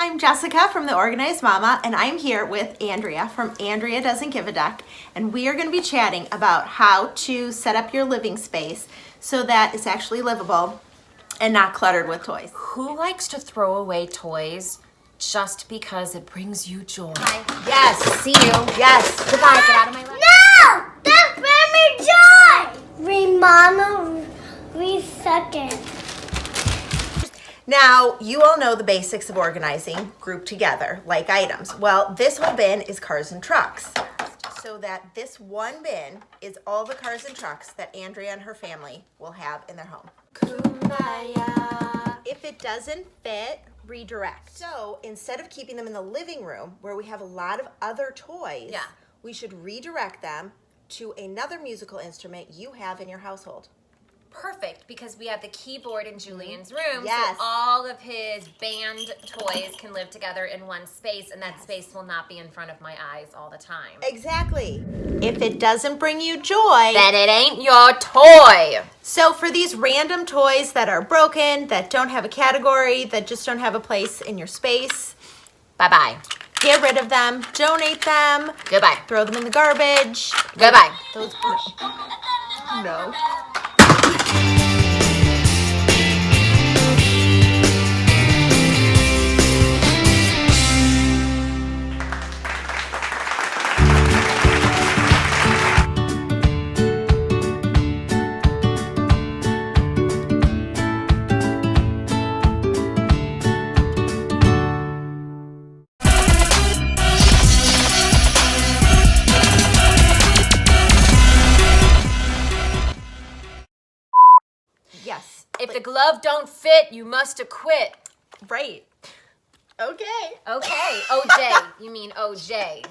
I'm Jessica from The Organized Mama, and I'm here with Andrea from Andrea Doesn't Give a Duck, and we are going to be chatting about how to set up your living space so that it's actually livable and not cluttered with toys. Who likes to throw away toys just because it brings you joy? Yes. See you. Yes. Goodbye. Get out of my life. No! That brought me joy! Mama, reset it. Now, you all know the basics of organizing grouped together, like items. Well, this whole bin is cars and trucks. So that this one bin is all the cars and trucks that Andrea and her family will have in their home. Kumbaya. If it doesn't fit, redirect. So instead of keeping them in the living room where we have a lot of other toys, we should redirect them to another musical instrument you have in your household. Perfect, because we have the keyboard in Julian's room, Yes. so all of his band toys can live together in one space, and that space will not be in front of my eyes all the time. Exactly. If it doesn't bring you joy, Then it ain't your toy. so for these random toys that are broken, that don't have a category, that just don't have a place in your space, Bye-bye. get rid of them, donate them, Goodbye. throw them in the garbage. Goodbye. Those no. Yes. If the glove don't fit, you must acquit. Right. Okay. Okay. OJ. You mean OJ.